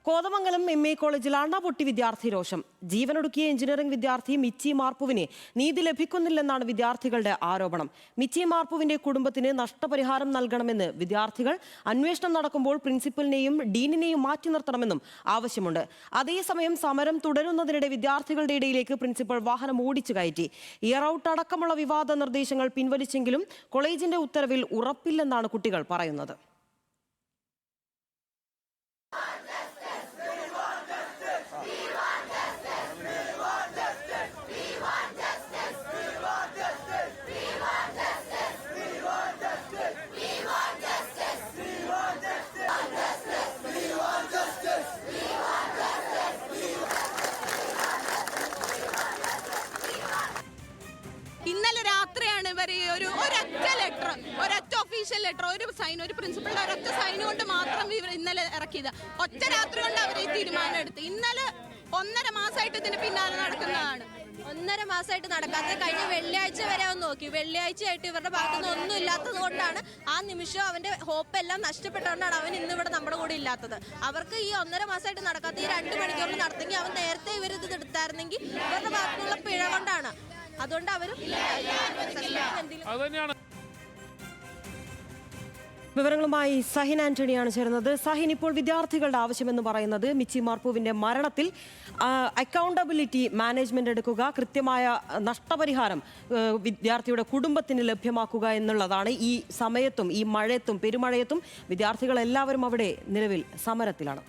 Kothamangalam MA കോളേജിൽ അണപൊട്ടി വിദ്യാർത്ഥി രോഷം. ജീവനൊടുക്കിയ എഞ്ചിനീയറിംഗ് വിദ്യാർത്ഥി മിച്ചി മാർപ്പുവിനെ നീതി ലഭിക്കുന്നില്ലെന്നാണ് വിദ്യാർത്ഥികളുടെ ആരോപണം. മിച്ചി മാർപ്പുവിന്റെ കുടുംബത്തിന് നഷ്ടപരിഹാരം നൽകണമെന്ന് വിദ്യാർത്ഥികൾ അന്വേഷണം നടക്കുമ്പോൾ പ്രിൻസിപ്പലിനെയും ഡീനിനെയും മാറ്റി നിർത്തണമെന്നും ആവശ്യമുണ്ട്. അതേസമയം സമരം തുടരുന്നതിനിടെ വിദ്യാർത്ഥികളുടെ ഇടയിലേക്ക് പ്രിൻസിപ്പൽ വാഹനം ഓടിച്ചു കയറ്റി. ഇയർ ഔട്ട് അടക്കമുള്ള വിവാദ നിർദ്ദേശങ്ങൾ പിൻവലിച്ചെങ്കിലും കോളേജിന്റെ ഉത്തരവിൽ ഉറപ്പില്ലെന്നാണ് കുട്ടികൾ പറയുന്നത്. ഇന്നലെ രാത്രിയാണ് ഇവർ ഒരൊറ്റ ഒഫീഷ്യൽ ലെറ്റർ, ഒരു സൈൻ, ഒരു പ്രിൻസിപ്പളിന്റെ ഒരൊറ്റ സൈൻ കൊണ്ട് മാത്രം ഇവർ ഇന്നലെ ഇറക്കിയത്. ഒറ്റ രാത്രി കൊണ്ട് അവർ ഈ തീരുമാനം എടുത്ത്. ഇന്നലെ 1.5 മാസമായിട്ട് ഇതിന് പിന്നാലെ നടക്കുന്നതാണ്. 1.5 മാസമായിട്ട് നടക്കാത്തത്. കഴിഞ്ഞ വെള്ളിയാഴ്ച വരെ അവൻ നോക്കി. വെള്ളിയാഴ്ചയായിട്ട് ഇവരുടെ ഭാഗത്തുനിന്ന് ഒന്നും ഇല്ലാത്തത് കൊണ്ടാണ് ആ നിമിഷം അവന്റെ ഹോപ്പ് എല്ലാം നഷ്ടപ്പെട്ടുകൊണ്ടാണ് അവൻ ഇന്ന് ഇവിടെ നമ്മുടെ കൂടെ ഇല്ലാത്തത്. അവർക്ക് ഈ 1.5 മാസമായിട്ട് നടക്കാത്ത ഈ 2 മണിക്കൂറിൽ നടത്തെങ്കിൽ അവൻ നേരത്തെ ഇവരിത് എടുത്തായിരുന്നെങ്കിൽ ഇവരുടെ ഭാഗത്തുനിന്നുള്ള പിഴ കൊണ്ടാണ്. അതുകൊണ്ട് അവരും വിവരങ്ങളുമായി സഹിൻ ആന്റണിയാണ് ചേരുന്നത്. സഹിൻ, ഇപ്പോൾ വിദ്യാർത്ഥികളുടെ ആവശ്യമെന്ന് പറയുന്നത് മിച്ചി മാർപ്പുവിന്റെ മരണത്തിൽ അക്കൗണ്ടബിലിറ്റി മാനേജ്മെന്റ് എടുക്കുക, കൃത്യമായ നഷ്ടപരിഹാരം വിദ്യാർത്ഥിയുടെ കുടുംബത്തിന് ലഭ്യമാക്കുക എന്നുള്ളതാണ്. ഈ സമയത്തും ഈ മഴയത്തും പെരുമഴയത്തും വിദ്യാർത്ഥികൾ എല്ലാവരും അവിടെ നിലവിൽ സമരത്തിലാണ്.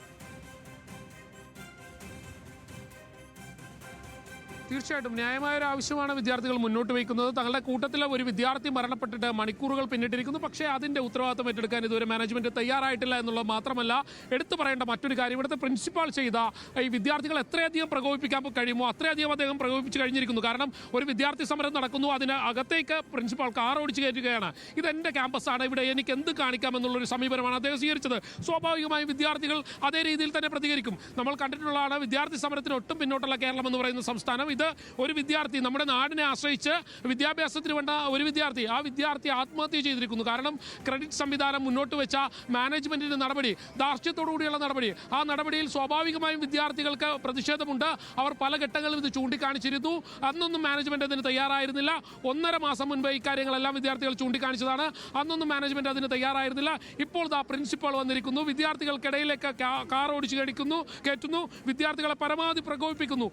തീർച്ചയായിട്ടും ന്യായമായ ഒരു ആവശ്യമാണ് വിദ്യാർത്ഥികൾ മുന്നോട്ട് വയ്ക്കുന്നത്. തങ്ങളുടെ കൂട്ടത്തിലെ ഒരു വിദ്യാർത്ഥി മരണപ്പെട്ടിട്ട് മണിക്കൂറുകൾ പിന്നിട്ടിരിക്കുന്നു. പക്ഷേ അതിൻ്റെ ഉത്തരവാദിത്തം ഏറ്റെടുക്കാൻ ഇതുവരെ മാനേജ്മെന്റ് തയ്യാറായിട്ടില്ല എന്നുള്ളത് മാത്രമല്ല, എടുത്തു പറയേണ്ട മറ്റൊരു കാര്യം, ഇവിടുത്തെ പ്രിൻസിപ്പാൾ ചെയ്ത ഈ വിദ്യാർത്ഥികൾ എത്രയധികം പ്രകോപിപ്പിക്കാൻ കഴിയുമോ അത്രയധികം അദ്ദേഹം പ്രകോപിപ്പിച്ച് കഴിഞ്ഞിരിക്കുന്നു. കാരണം ഒരു വിദ്യാർത്ഥി സമരം നടക്കുന്നു, അതിന് അകത്തേക്ക് പ്രിൻസിപ്പാൾ കാർ ഓടിച്ച് കയറ്റുകയാണ്. ഇതെൻ്റെ ക്യാമ്പസാണ്, ഇവിടെ എനിക്ക് എന്ത് കാണിക്കാമെന്നുള്ളൊരു സമീപനമാണ് അദ്ദേഹം സ്വീകരിച്ചത്. സ്വാഭാവികമായും വിദ്യാർത്ഥികൾ അതേ രീതിയിൽ തന്നെ പ്രതികരിക്കും. നമ്മൾ കണ്ടിട്ടുള്ളതാണ്, വിദ്യാർത്ഥി സമരത്തിന് ഒട്ടും പിന്നോട്ടുള്ള കേരളം എന്ന് പറയുന്ന സംസ്ഥാനം. ഇത് ഒരു വിദ്യാർത്ഥി നമ്മുടെ നാടിനെ ആശ്രയിച്ച് വിദ്യാഭ്യാസത്തിന് വേണ്ട ഒരു വിദ്യാർത്ഥി, ആ വിദ്യാർത്ഥി ആത്മഹത്യ ചെയ്തിരിക്കുന്നു. കാരണം ക്രെഡിറ്റ് സംവിധാനം മുന്നോട്ട് വെച്ച മാനേജ്മെന്റിന്റെ നടപടി, ധാർഷ്ട്യത്തോടുകൂടിയുള്ള നടപടി, ആ നടപടിയിൽ സ്വാഭാവികമായും വിദ്യാർത്ഥികൾക്ക് പ്രതിഷേധമുണ്ട്. അവർ പല ഘട്ടങ്ങളിലും ഇത് ചൂണ്ടിക്കാണിച്ചിരുന്നു. അന്നൊന്നും മാനേജ്മെന്റ് അതിന് തയ്യാറായിരുന്നില്ല. 1.5 മാസം മുൻപ് ഇക്കാര്യങ്ങളെല്ലാം വിദ്യാർത്ഥികൾ ചൂണ്ടിക്കാണിച്ചതാണ്. അന്നൊന്നും മാനേജ്മെന്റ് അതിന് തയ്യാറായിരുന്നില്ല. ഇപ്പോൾ പ്രിൻസിപ്പൾ വന്നിരിക്കുന്നു, വിദ്യാർത്ഥികൾക്കിടയിലേക്ക് കാർ ഓടിച്ച് കയറ്റുന്നു, വിദ്യാർത്ഥികളെ പരമാവധി പ്രകോപിപ്പിക്കുന്നു.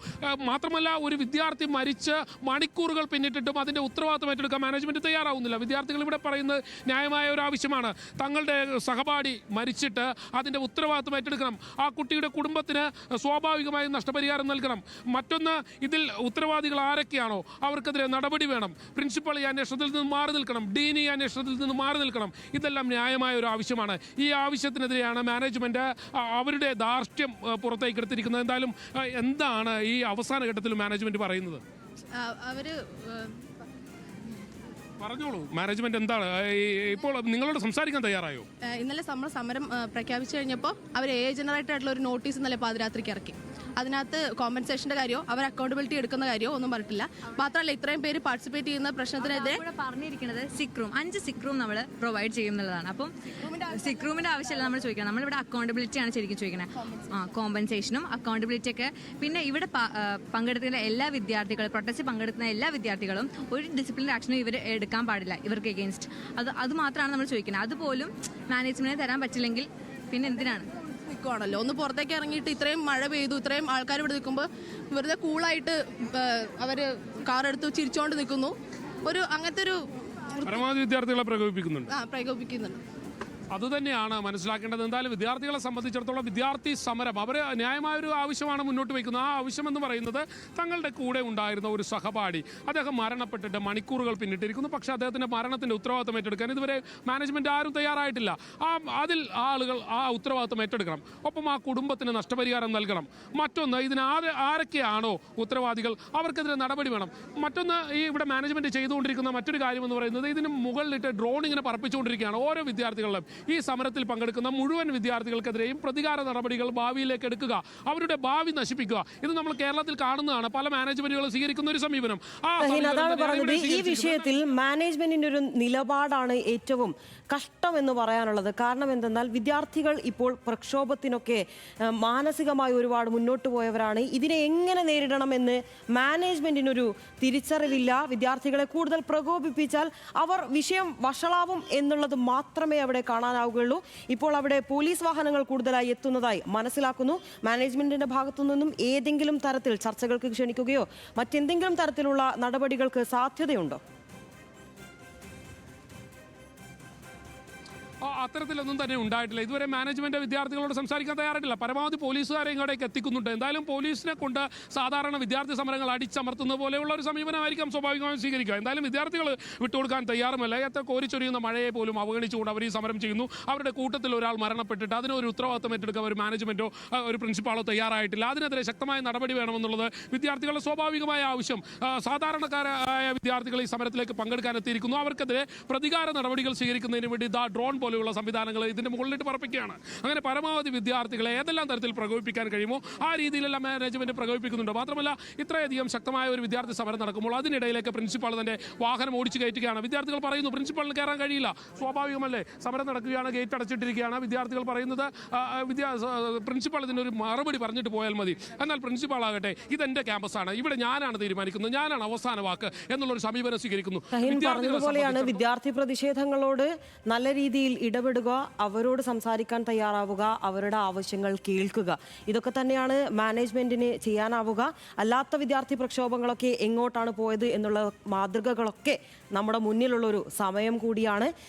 മാത്രമല്ല, ഒരു വിദ്യാർത്ഥി മരിച്ച് മണിക്കൂറുകൾ പിന്നിട്ടിട്ടും അതിന്റെ ഉത്തരവാദിത്തം ഏറ്റെടുക്കാൻ മാനേജ്മെന്റ് തയ്യാറാവുന്നില്ല. വിദ്യാർത്ഥികൾ ഇവിടെ പറയുന്നത് ന്യായമായ ഒരു ആവശ്യമാണ്. തങ്ങളുടെ സഹപാഠി മരിച്ചിട്ട് അതിന്റെ ഉത്തരവാദിത്തം ഏറ്റെടുക്കണം. ആ കുട്ടിയുടെ കുടുംബത്തിന് സ്വാഭാവികമായും നഷ്ടപരിഹാരം നൽകണം. മറ്റൊന്ന്, ഇതിൽ ഉത്തരവാദികൾ ആരൊക്കെയാണോ അവർക്കെതിരെ നടപടി വേണം. പ്രിൻസിപ്പൽ ഈ അന്വേഷണത്തിൽ നിന്ന് മാറി നിൽക്കണം, ഡീൻ ഈ അന്വേഷണത്തിൽ നിന്ന് മാറി നിൽക്കണം. ഇതെല്ലാം ന്യായമായ ഒരു ആവശ്യമാണ്. ഈ ആവശ്യത്തിനെതിരെയാണ് മാനേജ്മെന്റ് അവരുടെ ധാർഷ്ട്യം പുറത്തേക്ക് എടുത്തിരിക്കുന്നത്. എന്തായാലും എന്താണ് ഈ അവസാന ഘട്ടത്തിൽ മാനേജ്മെന്റ് പറയുന്നത്? പറഞ്ഞോളൂ, മാനേജ്മെന്റ് എന്താണ് ഇപ്പോൾ നിങ്ങളോട് സംസാരിക്കാൻ തയ്യാറായോ? ഇന്നലെ നമ്മൾ സമരം പ്രഖ്യാപിച്ചു കഴിഞ്ഞപ്പോൾ അവർ ജനറേറ്റഡ് ഒരു നോട്ടീസ് ഇന്നലെ പാതിരാത്രിക്ക് ഇറക്കി. അതിനകത്ത് കോമ്പൻസേഷന്റെ കാര്യമോ അവർ അക്കൗണ്ടബിലിറ്റി എടുക്കുന്ന കാര്യമോ ഒന്നും പറഞ്ഞിട്ടില്ല. മാത്രമല്ല, ഇത്രയും പേര് പാർട്ടിസിപ്പേറ്റ് ചെയ്യുന്ന പ്രശ്നത്തിനെതിരെ പറഞ്ഞിരിക്കുന്നത് 5 സിക്ക് റൂം നമ്മൾ പ്രൊവൈഡ് ചെയ്യുന്നുള്ളതാണ്. അപ്പം സിക്ക് റൂമിന്റെ ആവശ്യമില്ല നമ്മൾ ചോദിക്കണം. നമ്മളിവിടെ അക്കൗണ്ടബിലിറ്റി ആണ് ശരിക്കും ചോദിക്കുന്നത്. കോമ്പൻസേഷനും അക്കൗണ്ടബിലിറ്റി ഒക്കെ. പിന്നെ ഇവിടെ പങ്കെടുക്കുന്ന എല്ലാ വിദ്യാർത്ഥികളും, പ്രൊട്ടസ്റ്റ് പങ്കെടുക്കുന്ന എല്ലാ വിദ്യാർത്ഥികളും ഒരു ഡിസിപ്ലിനറി ആക്ഷനും ഇവർ എടുക്കാൻ പാടില്ല, ഇവർക്ക് എഗെയിൻസ്റ്റ്. അത് മാത്രമാണ് നമ്മൾ ചോദിക്കുന്നത്. അതുപോലും മാനേജ്മെന്റിന് തരാൻ പറ്റില്ലെങ്കിൽ പിന്നെ എന്തിനാണ്? നിൽക്കുവാണല്ലോ, ഒന്ന് പുറത്തേക്ക് ഇറങ്ങിയിട്ട് ഇത്രയും മഴ പെയ്തു, ഇത്രയും ആൾക്കാർ ഇവിടെ നിൽക്കുമ്പോൾ വെറുതെ കൂളായിട്ട് അവർ കാർ എടുത്ത് ചിരിച്ചോണ്ട് നിൽക്കുന്നു. അങ്ങനത്തെ ഒരു പരമാവധി വിദ്യാർത്ഥികളെ പ്രകോപിപ്പിക്കുന്നുണ്ട്. അതുതന്നെയാണ് മനസ്സിലാക്കേണ്ടത്. എന്തായാലും വിദ്യാർത്ഥികളെ സംബന്ധിച്ചിടത്തോളം വിദ്യാർത്ഥി സമരം അവർ ന്യായമായൊരു ആവശ്യമാണ് മുന്നോട്ട് വയ്ക്കുന്നത്. ആ ആവശ്യമെന്ന് പറയുന്നത് തങ്ങളുടെ കൂടെ ഉണ്ടായിരുന്ന ഒരു സഹപാഠി അദ്ദേഹം മരണപ്പെട്ടിട്ട് മണിക്കൂറുകൾ പിന്നിട്ടിരിക്കുന്നു. പക്ഷേ അദ്ദേഹത്തിൻ്റെ മരണത്തിൻ്റെ ഉത്തരവാദിത്തം ഏറ്റെടുക്കാൻ ഇതുവരെ മാനേജ്മെന്റ് ആരും തയ്യാറായിട്ടില്ല. അതിൽ ആളുകൾ ആ ഉത്തരവാദിത്തം ഏറ്റെടുക്കണം. ഒപ്പം ആ കുടുംബത്തിന് നഷ്ടപരിഹാരം നൽകണം. മറ്റൊന്ന്, ഇതിന് ആരൊക്കെയാണോ ഉത്തരവാദികൾ അവർക്കെതിരെ നടപടി വേണം. മറ്റൊന്ന്, ഈ ഇവിടെ മാനേജ്മെന്റ് ചെയ്തുകൊണ്ടിരിക്കുന്ന മറ്റൊരു കാര്യമെന്ന് പറയുന്നത് ഇതിന് മുകളിലിട്ട് ഡ്രോൺ ഇങ്ങനെ പറപ്പിച്ചുകൊണ്ടിരിക്കുകയാണ് ഓരോ വിദ്യാർത്ഥികളിലും. ഈ സമരത്തിൽ പങ്കെടുക്കുന്ന മുഴുവൻ വിദ്യാർത്ഥികൾക്കെതിരെയും പ്രതികാര നടപടികൾ ഭാവിയിലേക്ക് എടുക്കുക, അവരുടെ ഭാവി നശിപ്പിക്കുക. ഇത് നമ്മൾ കേരളത്തിൽ കാണുന്നതാണ്. പല മാനേജ്മെന്റുകളും സ്വീകരിക്കുന്ന ഒരു സമീപനം. അതാണ് പറഞ്ഞത്. ഈ വിഷയത്തിൽ മാനേജ്മെന്റിന്റെ ഒരു നിലപാടാണ് ഏറ്റവും കഷ്ടം എന്ന് പറയാനുള്ളത്. കാരണം എന്തെന്നാൽ വിദ്യാർത്ഥികൾ ഇപ്പോൾ പ്രക്ഷോഭത്തിനൊക്കെ മാനസികമായി ഒരുപാട് മുന്നോട്ട് പോയവരാണ്. ഇതിനെ എങ്ങനെ നേരിടണമെന്ന് മാനേജ്മെന്റിനൊരു തിരിച്ചറിവില്ല. വിദ്യാർത്ഥികളെ കൂടുതൽ പ്രകോപിപ്പിച്ചാൽ അവർ വിഷയം വഷളാവും എന്നുള്ളത് മാത്രമേ അവിടെ കാണാനാവുകയുള്ളൂ. ഇപ്പോൾ അവിടെ പോലീസ് വാഹനങ്ങൾ കൂടുതലായി എത്തുന്നതായി മനസ്സിലാക്കുന്നു. മാനേജ്മെന്റിന്റെ ഭാഗത്തു നിന്നും ഏതെങ്കിലും തരത്തിൽ ചർച്ചകൾക്ക് ക്ഷണിക്കുകയോ മറ്റെന്തെങ്കിലും തരത്തിലുള്ള നടപടികൾക്ക് സാധ്യതയുണ്ടോ? അത്തരത്തിലൊന്നും തന്നെ ഉണ്ടായിട്ടില്ല. ഇതുവരെ മാനേജ്മെന്റ് വിദ്യാർത്ഥികളോട് സംസാരിക്കാൻ തയ്യാറായിട്ടില്ല. പരമാവധി പോലീസുകാരെ ഇങ്ങോട്ടേക്ക് എത്തിക്കുന്നുണ്ട്. എന്തായാലും പോലീസിനെ കൊണ്ട് സാധാരണ വിദ്യാർത്ഥി സമരങ്ങൾ അടിച്ചമർത്തുന്ന പോലെയുള്ള ഒരു സമീപനമായിരിക്കും സ്വാഭാവികമായും സ്വീകരിക്കുക. എന്തായാലും വിദ്യാർത്ഥികൾ വിട്ടുകൊടുക്കാൻ തയ്യാറുമല്ല. എത്ര കോരിച്ചൊരിയുന്ന മഴയെ പോലും അവഗണിച്ചുകൊണ്ട് അവർ ഈ സമരം ചെയ്യുന്നു. അവരുടെ കൂട്ടത്തിൽ ഒരാൾ മരണപ്പെട്ടിട്ട് അതിനൊരു ഉത്തരവാദിത്തം ഏറ്റെടുക്കാൻ ഒരു മാനേജ്മെന്റോ ഒരു പ്രിൻസിപ്പാളോ തയ്യാറായിട്ടില്ല. അതിനെതിരെ ശക്തമായ നടപടി വേണമെന്നുള്ളത് വിദ്യാർത്ഥികളുടെ സ്വാഭാവികമായ ആവശ്യം. സാധാരണക്കാരായ വിദ്യാർത്ഥികൾ ഈ സമരത്തിലേക്ക് പങ്കെടുക്കാൻ എത്തിയിരിക്കുന്നു. അവർക്കെതിരെ പ്രതികാര നടപടികൾ സ്വീകരിക്കുന്നതിന് വേണ്ടി ഡ്രോൺ പോലെയുള്ള സംവിധാനങ്ങൾ ഇതിന്റെ മുകളിലിട്ട് പറപ്പിക്കുകയാണ്. അങ്ങനെ പരമാവധി വിദ്യാർത്ഥികളെ ഏതെല്ലാം തരത്തിൽ പ്രകോപിപ്പിക്കാൻ കഴിയുമോ ആ രീതിയിലെല്ലാം മാനേജ്മെന്റ് പ്രകോപിപ്പിക്കുന്നുണ്ട്. മാത്രമല്ല ഇത്രയധികം ശക്തമായ ഒരു വിദ്യാർത്ഥി സമരം നടക്കുമ്പോൾ അതിനിടയിലേക്ക് പ്രിൻസിപ്പാൾ തന്റെ വാഹനം ഓടിച്ചു കയറ്റുകയാണ്. വിദ്യാർത്ഥികൾ പറയുന്നു പ്രിൻസിപ്പാളിന് കയറാൻ കഴിയില്ല. സ്വാഭാവികമല്ലേ, സമരം നടക്കുകയാണ്, ഗേറ്റ് അടച്ചിട്ടിരിക്കുകയാണ്. വിദ്യാർത്ഥികൾ പറയുന്നത് പ്രിൻസിപ്പാൾ ഇതിനൊരു മറുപടി പറഞ്ഞിട്ട് പോയാൽ മതി. എന്നാൽ പ്രിൻസിപ്പാൾ ആകട്ടെ ഇതെന്റെ ക്യാമ്പസാണ്, ഇവിടെ ഞാനാണ് തീരുമാനിക്കുന്നത്, ഞാനാണ് അവസാന വാക്ക് എന്നുള്ളൊരു സമീപനം സ്വീകരിക്കുന്നു. പറഞ്ഞതുപോലെയാണ് വിദ്യാർത്ഥി പ്രതിഷേധങ്ങളോട് നല്ല രീതിയിൽ ഇടപെടുക, അവരോട് സംസാരിക്കാൻ തയ്യാറാവുക, അവരുടെ ആവശ്യങ്ങൾ കേൾക്കുക. ഇതൊക്കെ തന്നെയാണ് മാനേജ്മെന്റിന് ചെയ്യാനാവുക. അല്ലാത്ത വിദ്യാർത്ഥി പ്രക്ഷോഭങ്ങളൊക്കെ എങ്ങോട്ടാണ് പോയത് എന്നുള്ള മാതൃകകളൊക്കെ നമ്മുടെ മുന്നിലുള്ളൊരു സമയം കൂടിയാണ്.